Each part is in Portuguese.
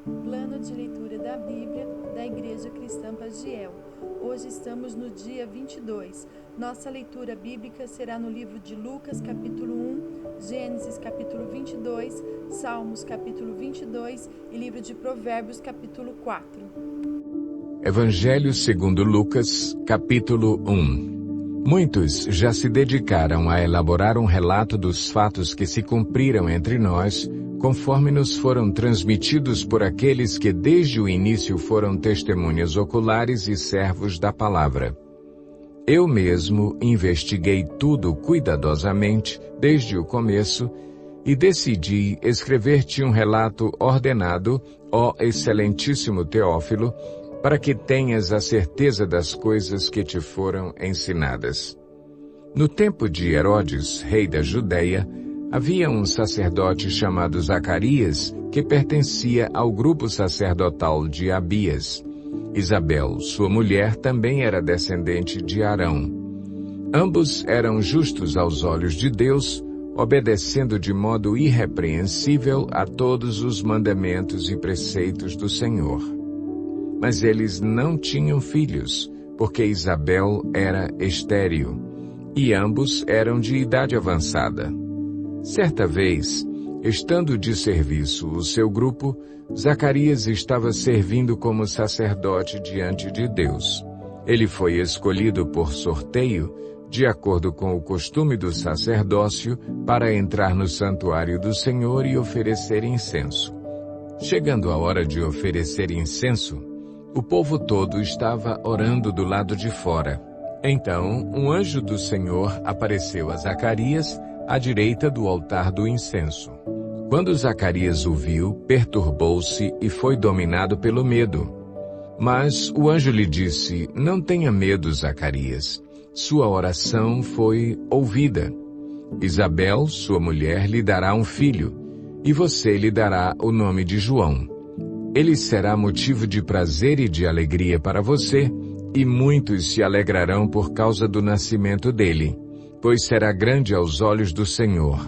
Plano de leitura da Bíblia da Igreja Cristã Pagiel. Hoje estamos no dia 22. Nossa leitura bíblica será no livro de Lucas, capítulo 1, Gênesis, capítulo 22, Salmos, capítulo 22 e livro de Provérbios, capítulo 4. Evangelho segundo Lucas, capítulo 1. Muitos já se dedicaram a elaborar um relato dos fatos que se cumpriram entre nós, conforme nos foram transmitidos por aqueles que desde o início foram testemunhas oculares e servos da palavra. Eu mesmo investiguei tudo cuidadosamente, desde o começo, e decidi escrever-te um relato ordenado, ó excelentíssimo Teófilo, para que tenhas a certeza das coisas que te foram ensinadas. No tempo de Herodes, rei da Judeia, havia um sacerdote chamado Zacarias, que pertencia ao grupo sacerdotal de Abias. Isabel, sua mulher, também era descendente de Arão. Ambos eram justos aos olhos de Deus, obedecendo de modo irrepreensível a todos os mandamentos e preceitos do Senhor. Mas eles não tinham filhos, porque Isabel era estéril, e ambos eram de idade avançada. Certa vez, estando de serviço o seu grupo, Zacarias estava servindo como sacerdote diante de Deus. Ele foi escolhido por sorteio, de acordo com o costume do sacerdócio, para entrar no santuário do Senhor e oferecer incenso. Chegando a hora de oferecer incenso, o povo todo estava orando do lado de fora. Então, um anjo do Senhor apareceu a Zacarias, à direita do altar do incenso. Quando Zacarias o viu, perturbou-se e foi dominado pelo medo. Mas o anjo lhe disse: "Não tenha medo, Zacarias. Sua oração foi ouvida. Isabel, sua mulher, lhe dará um filho, e você lhe dará o nome de João. Ele será motivo de prazer e de alegria para você, e muitos se alegrarão por causa do nascimento dele, pois será grande aos olhos do Senhor.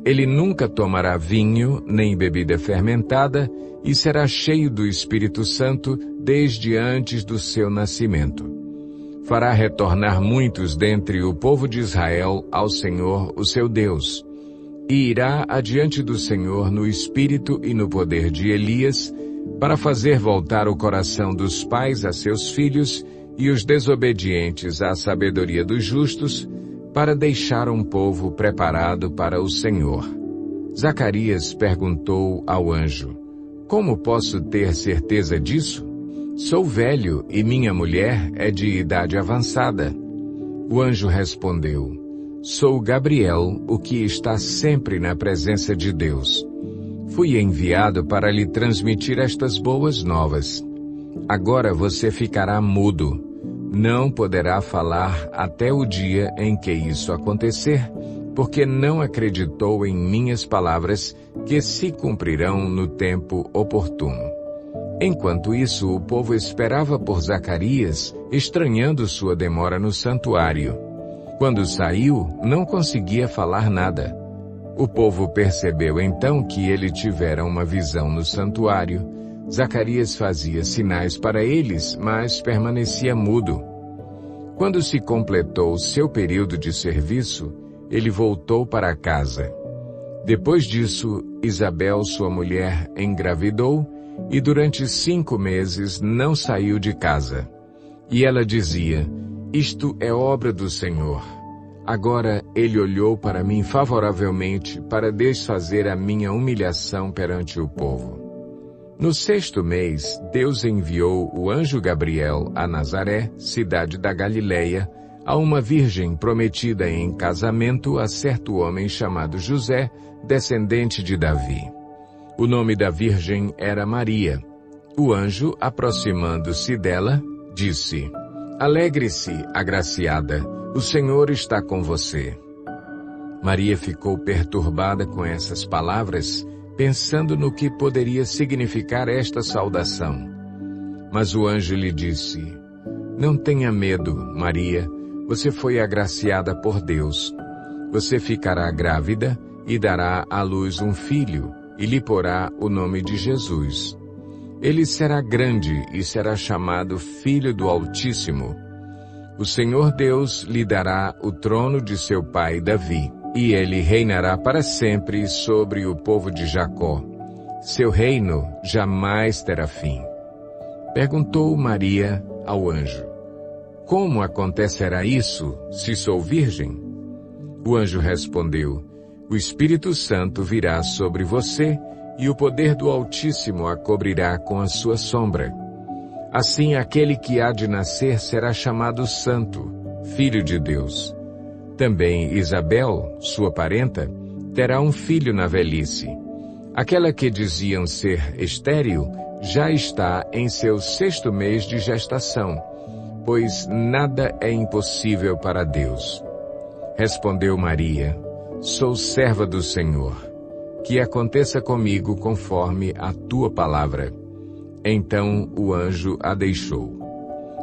Ele nunca tomará vinho, nem bebida fermentada, e será cheio do Espírito Santo desde antes do seu nascimento. Fará retornar muitos dentre o povo de Israel ao Senhor, o seu Deus, e irá adiante do Senhor no espírito e no poder de Elias, para fazer voltar o coração dos pais a seus filhos e os desobedientes à sabedoria dos justos, para deixar um povo preparado para o Senhor." Zacarias perguntou ao anjo: "Como posso ter certeza disso? Sou velho e minha mulher é de idade avançada." O anjo respondeu: "Sou Gabriel, o que está sempre na presença de Deus. Fui enviado para lhe transmitir estas boas novas. Agora você ficará mudo. Não poderá falar até o dia em que isso acontecer, porque não acreditou em minhas palavras, que se cumprirão no tempo oportuno." Enquanto isso, o povo esperava por Zacarias, estranhando sua demora no santuário. Quando saiu, não conseguia falar nada. O povo percebeu então que ele tivera uma visão no santuário. Zacarias fazia sinais para eles, mas permanecia mudo. Quando se completou seu período de serviço, ele voltou para casa. Depois disso, Isabel, sua mulher, engravidou e durante 5 meses não saiu de casa. E ela dizia: "Isto é obra do Senhor." Agora ele olhou para mim favoravelmente para desfazer a minha humilhação perante o povo. No 6º mês, Deus enviou o anjo Gabriel a Nazaré, cidade da Galileia, a uma virgem prometida em casamento a certo homem chamado José, descendente de Davi. O nome da virgem era Maria. O anjo, aproximando-se dela, disse: "Alegre-se, agraciada, o Senhor está com você." Maria ficou perturbada com essas palavras, pensando no que poderia significar esta saudação. Mas o anjo lhe disse: "Não tenha medo, Maria, você foi agraciada por Deus. Você ficará grávida e dará à luz um filho, e lhe porá o nome de Jesus. Ele será grande e será chamado Filho do Altíssimo. O Senhor Deus lhe dará o trono de seu pai Davi, e ele reinará para sempre sobre o povo de Jacó. Seu reino jamais terá fim. Perguntou Maria ao anjo: Como acontecerá isso, se sou virgem? O anjo respondeu: O Espírito Santo virá sobre você, e o poder do Altíssimo a cobrirá com a sua sombra. Assim, aquele que há de nascer será chamado Santo, Filho de Deus. Também Isabel, sua parenta, terá um filho na velhice. Aquela que diziam ser estéril já está em seu 6º mês de gestação, pois nada é impossível para Deus. Respondeu Maria: Sou serva do Senhor. Que aconteça comigo conforme a tua palavra. Então o anjo a deixou.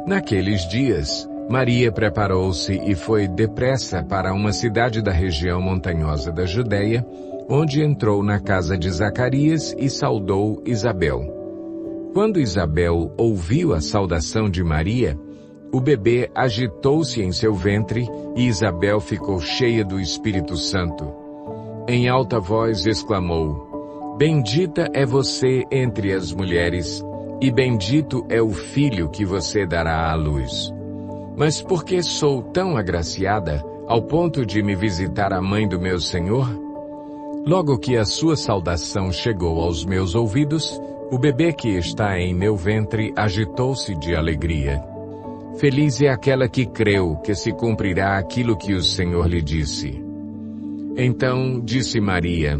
Naqueles dias, Maria preparou-se e foi depressa para uma cidade da região montanhosa da Judeia, onde entrou na casa de Zacarias e saudou Isabel. Quando Isabel ouviu a saudação de Maria, o bebê agitou-se em seu ventre e Isabel ficou cheia do Espírito Santo. Em alta voz exclamou: Bendita é você entre as mulheres, e bendito é o filho que você dará à luz. Mas por que sou tão agraciada, ao ponto de me visitar a mãe do meu Senhor? Logo que a sua saudação chegou aos meus ouvidos, o bebê que está em meu ventre agitou-se de alegria. Feliz é aquela que creu que se cumprirá aquilo que o Senhor lhe disse. Então disse Maria: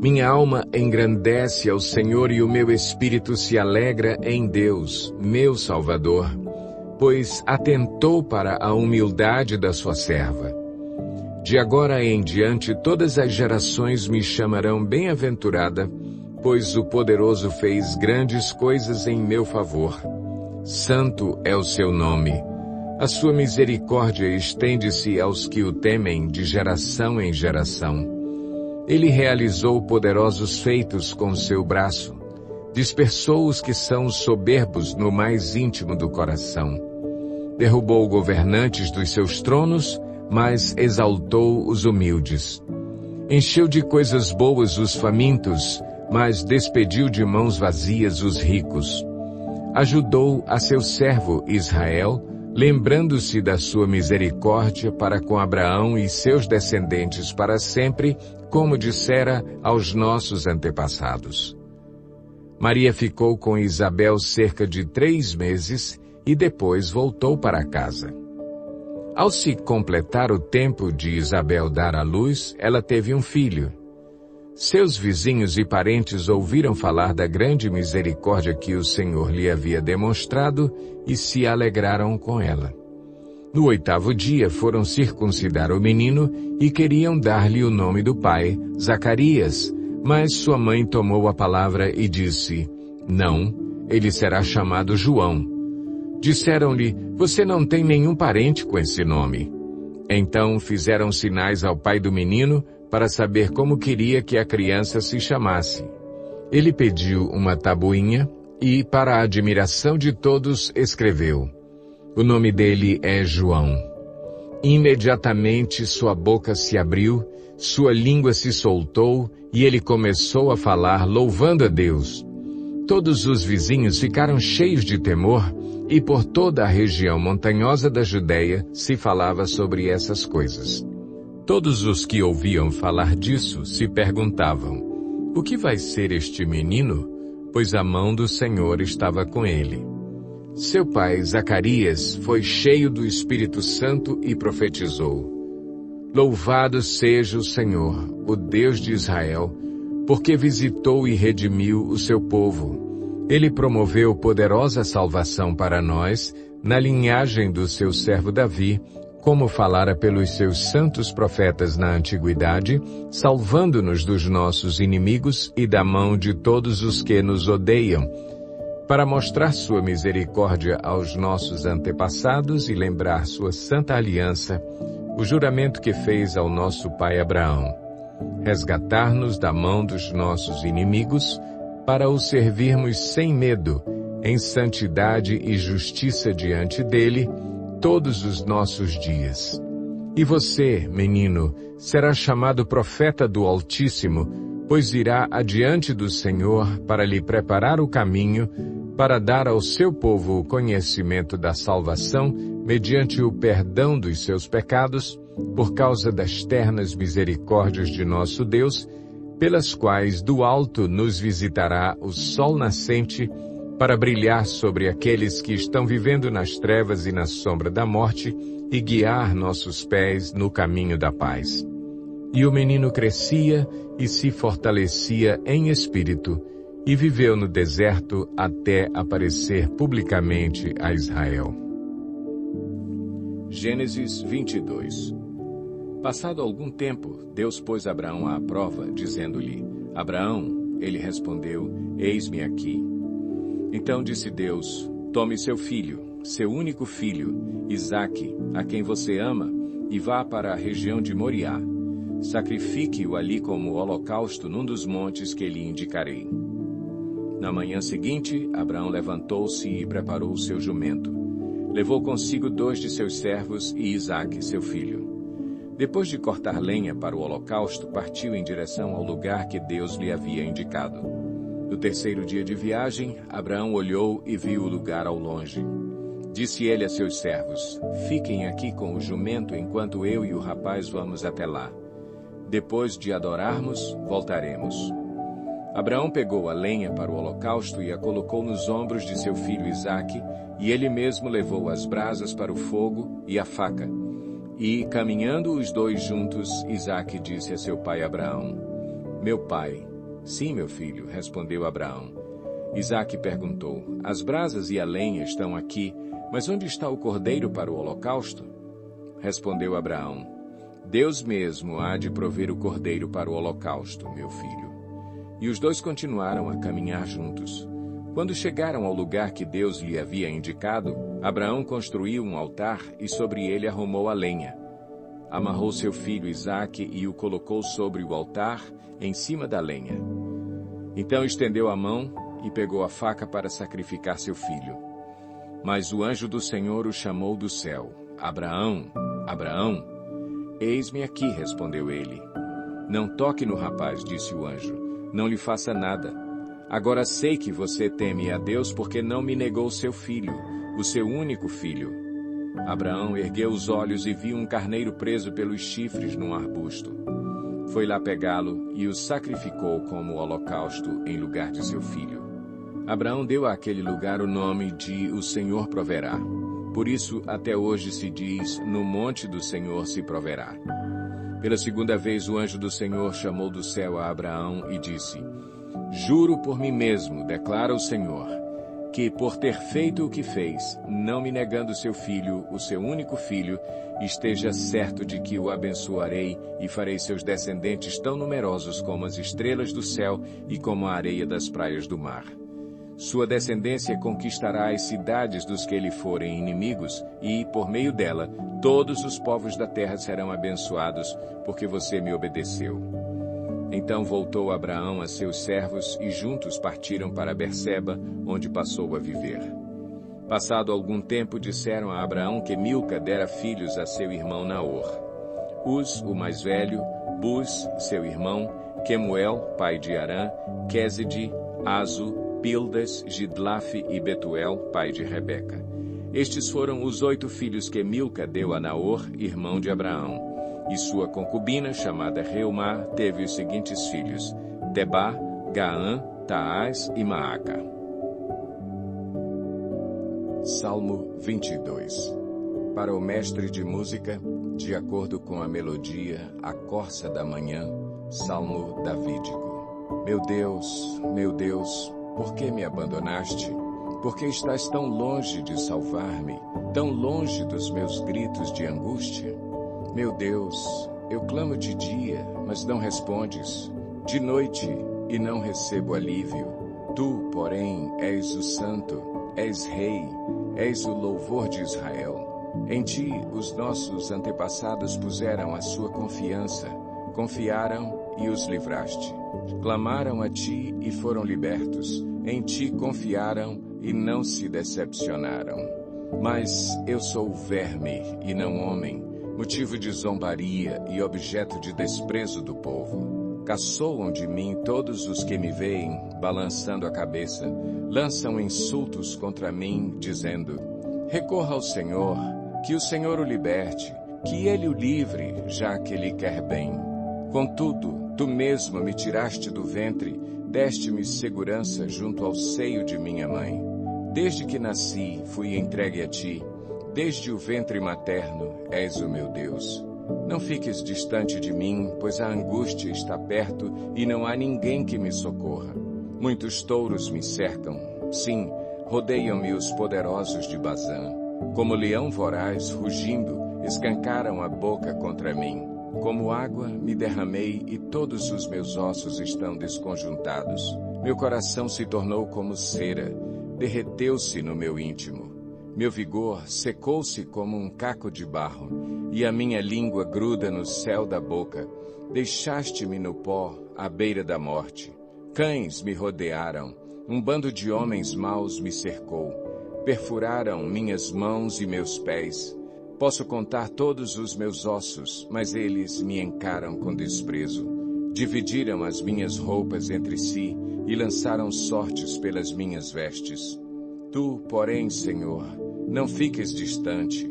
Minha alma engrandece ao Senhor e o meu espírito se alegra em Deus, meu Salvador, pois atentou para a humildade da sua serva. De agora em diante todas as gerações me chamarão bem-aventurada, pois o Poderoso fez grandes coisas em meu favor. Santo é o seu nome. A sua misericórdia estende-se aos que o temem de geração em geração. Ele realizou poderosos feitos com seu braço. Dispersou os que são soberbos no mais íntimo do coração. Derrubou governantes dos seus tronos, mas exaltou os humildes. Encheu de coisas boas os famintos, mas despediu de mãos vazias os ricos. Ajudou a seu servo Israel, lembrando-se da sua misericórdia para com Abraão e seus descendentes para sempre, como dissera aos nossos antepassados. Maria ficou com Isabel cerca de 3 meses e depois voltou para casa. Ao se completar o tempo de Isabel dar à luz, ela teve um filho. Seus vizinhos e parentes ouviram falar da grande misericórdia que o Senhor lhe havia demonstrado e se alegraram com ela. No 8º dia foram circuncidar o menino e queriam dar-lhe o nome do pai, Zacarias, mas sua mãe tomou a palavra e disse: Não, ele será chamado João. Disseram-lhe: Você não tem nenhum parente com esse nome. Então fizeram sinais ao pai do menino para saber como queria que a criança se chamasse. Ele pediu uma tabuinha e, para a admiração de todos, escreveu: O nome dele é João. Imediatamente sua boca se abriu, sua língua se soltou e ele começou a falar, louvando a Deus. Todos os vizinhos ficaram cheios de temor e por toda a região montanhosa da Judeia se falava sobre essas coisas. Todos os que ouviam falar disso se perguntavam: O que vai ser este menino? Pois a mão do Senhor estava com ele. Seu pai, Zacarias, foi cheio do Espírito Santo e profetizou: Louvado seja o Senhor, o Deus de Israel, porque visitou e redimiu o seu povo. Ele promoveu poderosa salvação para nós, na linhagem do seu servo Davi, como falara pelos seus santos profetas na antiguidade, salvando-nos dos nossos inimigos e da mão de todos os que nos odeiam, para mostrar sua misericórdia aos nossos antepassados e lembrar sua santa aliança, o juramento que fez ao nosso pai Abraão, resgatar-nos da mão dos nossos inimigos, para o servirmos sem medo, em santidade e justiça diante dele, todos os nossos dias. E você, menino, será chamado profeta do Altíssimo, pois irá adiante do Senhor para lhe preparar o caminho, para dar ao seu povo o conhecimento da salvação, mediante o perdão dos seus pecados, por causa das ternas misericórdias de nosso Deus, pelas quais do alto nos visitará o sol nascente, para brilhar sobre aqueles que estão vivendo nas trevas e na sombra da morte, e guiar nossos pés no caminho da paz. E o menino crescia e se fortalecia em espírito, e viveu no deserto até aparecer publicamente a Israel. Gênesis 22. Passado algum tempo, Deus pôs Abraão à prova, dizendo-lhe: Abraão, ele respondeu: Eis-me aqui. Então disse Deus: Tome seu filho, seu único filho, Isaque, a quem você ama, e vá para a região de Moriá. Sacrifique-o ali como holocausto num dos montes que lhe indicarei. Na manhã seguinte, Abraão levantou-se e preparou o seu jumento. Levou consigo 2 de seus servos e Isaque, seu filho. Depois de cortar lenha para o holocausto, partiu em direção ao lugar que Deus lhe havia indicado. No 3º dia de viagem, Abraão olhou e viu o lugar ao longe. Disse ele a seus servos: Fiquem aqui com o jumento enquanto eu e o rapaz vamos até lá. Depois de adorarmos, voltaremos. Abraão pegou a lenha para o holocausto e a colocou nos ombros de seu filho Isaque, e ele mesmo levou as brasas para o fogo e a faca. E, caminhando os 2 juntos, Isaque disse a seu pai Abraão: Meu pai. Sim, meu filho, respondeu Abraão. Isaque perguntou: As brasas e a lenha estão aqui, mas onde está o cordeiro para o holocausto? Respondeu Abraão: Deus mesmo há de prover o cordeiro para o holocausto, meu filho. E os 2 continuaram a caminhar juntos. Quando chegaram ao lugar que Deus lhe havia indicado, Abraão construiu um altar e sobre ele arrumou a lenha. Amarrou seu filho Isaque e o colocou sobre o altar, em cima da lenha. Então estendeu a mão e pegou a faca para sacrificar seu filho. Mas o anjo do Senhor o chamou do céu: Abraão, Abraão. Eis-me aqui, respondeu ele. Não toque no rapaz, disse o anjo. Não lhe faça nada. Agora sei que você teme a Deus porque não me negou seu filho, o seu único filho. Abraão ergueu os olhos e viu um carneiro preso pelos chifres num arbusto. Foi lá pegá-lo e o sacrificou como holocausto em lugar de seu filho. Abraão deu àquele lugar o nome de O Senhor Proverá. Por isso, até hoje se diz: No monte do Senhor se proverá. Pela 2ª vez o anjo do Senhor chamou do céu a Abraão e disse: Juro por mim mesmo, declara o Senhor, que por ter feito o que fez, não me negando seu filho, o seu único filho, esteja certo de que o abençoarei e farei seus descendentes tão numerosos como as estrelas do céu e como a areia das praias do mar. Sua descendência conquistará as cidades dos que lhe forem inimigos e, por meio dela, todos os povos da terra serão abençoados, porque você me obedeceu. Então voltou Abraão a seus servos e juntos partiram para Berseba, onde passou a viver. Passado algum tempo, disseram a Abraão que Milca dera filhos a seu irmão Naor. Uz, o mais velho, Buz, seu irmão, Quemuel, pai de Arã, Quéside, Azo, Pildas, Gidlafe e Betuel, pai de Rebeca. Estes foram os 8 filhos que Milca deu a Naor, irmão de Abraão. E sua concubina, chamada Reumá, teve os seguintes filhos: Tebá, Gaã, Taás e Maaca. Salmo 22. Para o mestre de música, de acordo com a melodia, a corça da manhã, Salmo davídico. Meu Deus, por que me abandonaste? Por que estás tão longe de salvar-me, tão longe dos meus gritos de angústia? Meu Deus, eu clamo de dia, mas não respondes, de noite, e não recebo alívio. Tu, porém, és o Santo, és Rei, és o louvor de Israel. Em ti, os nossos antepassados puseram a sua confiança, confiaram e os livraste. Clamaram a ti e foram libertos. Em ti confiaram e não se decepcionaram. Mas eu sou verme e não homem, motivo de zombaria e objeto de desprezo do povo. Caçoam de mim todos os que me veem, balançando a cabeça. Lançam insultos contra mim, dizendo: recorra ao Senhor, que o Senhor o liberte, que ele o livre, já que lhe quer bem. Contudo, tu mesmo me tiraste do ventre, deste-me segurança junto ao seio de minha mãe. Desde que nasci, fui entregue a ti. Desde o ventre materno, és o meu Deus. Não fiques distante de mim, pois a angústia está perto e não há ninguém que me socorra. Muitos touros me cercam. Sim, rodeiam-me os poderosos de Bazã. Como leão voraz, rugindo, escancaram a boca contra mim. Como água, me derramei e todos os meus ossos estão desconjuntados. Meu coração se tornou como cera, derreteu-se no meu íntimo. Meu vigor secou-se como um caco de barro, e a minha língua gruda no céu da boca. Deixaste-me no pó, à beira da morte. Cães me rodearam, um bando de homens maus me cercou. Perfuraram minhas mãos e meus pés. Posso contar todos os meus ossos, mas eles me encaram com desprezo. Dividiram as minhas roupas entre si e lançaram sortes pelas minhas vestes. Tu, porém, Senhor, não fiques distante.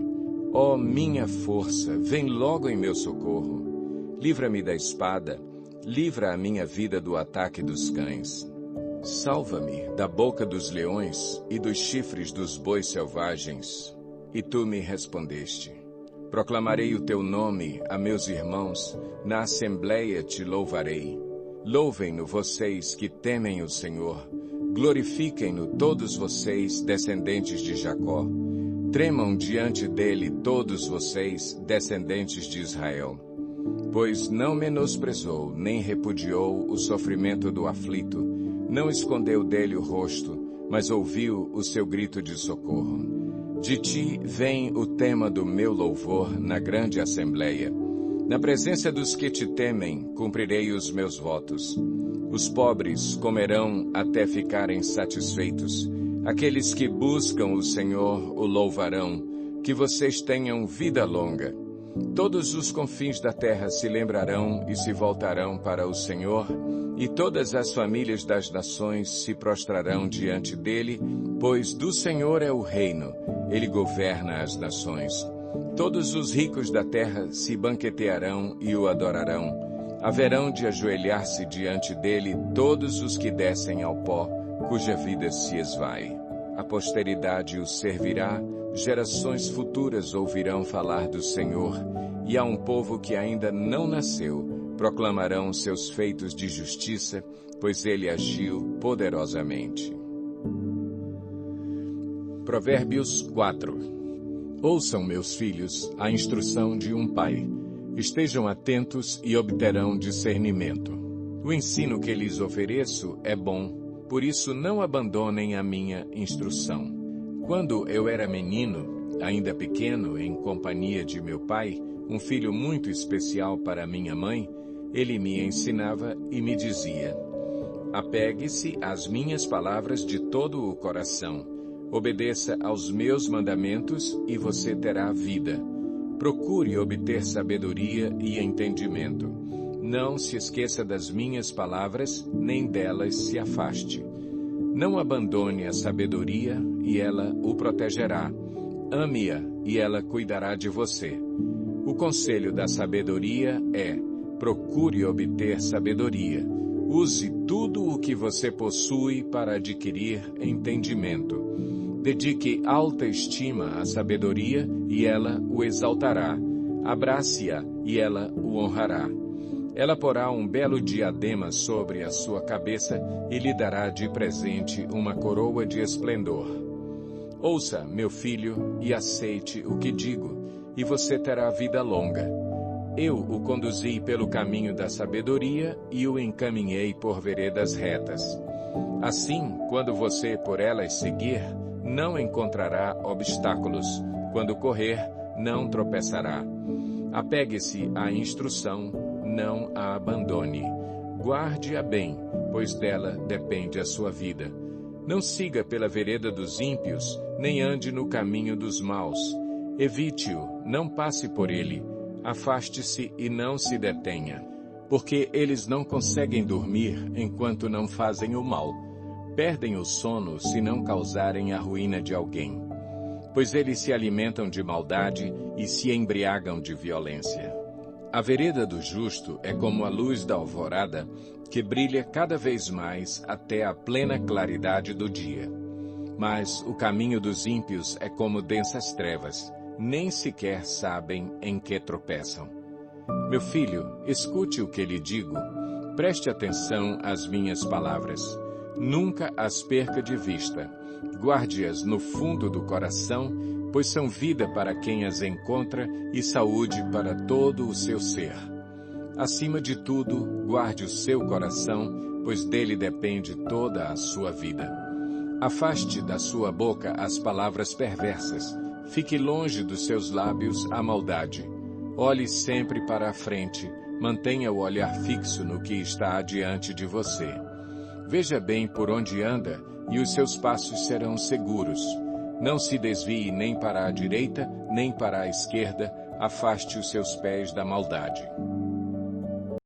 Ó minha força, vem logo em meu socorro. Livra-me da espada, livra a minha vida do ataque dos cães. Salva-me da boca dos leões e dos chifres dos bois selvagens. E tu me respondeste. Proclamarei o teu nome a meus irmãos, na assembleia te louvarei. Louvem-no vocês que temem o Senhor. Glorifiquem-no todos vocês, descendentes de Jacó. Tremam diante dele todos vocês, descendentes de Israel. Pois não menosprezou, nem repudiou o sofrimento do aflito. Não escondeu dele o rosto, mas ouviu o seu grito de socorro. De ti vem o tema do meu louvor na grande assembleia. Na presença dos que te temem, cumprirei os meus votos. Os pobres comerão até ficarem satisfeitos. Aqueles que buscam o Senhor o louvarão. Que vocês tenham vida longa. Todos os confins da terra se lembrarão e se voltarão para o Senhor, e todas as famílias das nações se prostrarão diante dele, pois do Senhor é o reino, ele governa as nações. Todos os ricos da terra se banquetearão e o adorarão. Haverão de ajoelhar-se diante dele todos os que descem ao pó, cuja vida se esvai. A posteridade o servirá, gerações futuras ouvirão falar do Senhor, e a um povo que ainda não nasceu, proclamarão seus feitos de justiça, pois ele agiu poderosamente. Provérbios 4. Ouçam, meus filhos, a instrução de um pai. Estejam atentos e obterão discernimento. O ensino que lhes ofereço é bom, por isso não abandonem a minha instrução. Quando eu era menino, ainda pequeno, em companhia de meu pai, um filho muito especial para minha mãe, ele me ensinava e me dizia: apegue-se às minhas palavras de todo o coração. Obedeça aos meus mandamentos e você terá vida. Procure obter sabedoria e entendimento. Não se esqueça das minhas palavras, nem delas se afaste. Não abandone a sabedoria e ela o protegerá. Ame-a e ela cuidará de você. O conselho da sabedoria é: procure obter sabedoria. Use tudo o que você possui para adquirir entendimento. Dedique alta estima à sabedoria e ela o exaltará. Abrace-a e ela o honrará. Ela porá um belo diadema sobre a sua cabeça e lhe dará de presente uma coroa de esplendor. Ouça, meu filho, e aceite o que digo, e você terá vida longa. Eu o conduzi pelo caminho da sabedoria e o encaminhei por veredas retas. Assim, quando você por elas seguir, não encontrará obstáculos. Quando correr, não tropeçará. Apegue-se à instrução, não a abandone. guarde-a bem, pois dela depende a sua vida. Não siga pela vereda dos ímpios, nem ande no caminho dos maus. Evite-o, não passe por ele. Afaste-se e não se detenha. Porque eles não conseguem dormir enquanto não fazem o mal. Perdem o sono se não causarem a ruína de alguém. Pois eles se alimentam de maldade e se embriagam de violência. A vereda do justo é como a luz da alvorada, que brilha cada vez mais até a plena claridade do dia. Mas o caminho dos ímpios é como densas trevas, nem sequer sabem em que tropeçam. Meu filho, escute o que lhe digo, preste atenção às minhas palavras. Nunca as perca de vista, guarde-as no fundo do coração, pois são vida para quem as encontra e saúde para todo o seu ser. Acima de tudo, guarde o seu coração, pois dele depende toda a sua vida. Afaste da sua boca as palavras perversas, fique longe dos seus lábios a maldade. Olhe sempre para a frente, mantenha o olhar fixo no que está adiante de você. Veja bem por onde anda, e os seus passos serão seguros. Não se desvie nem para a direita, nem para a esquerda, afaste os seus pés da maldade.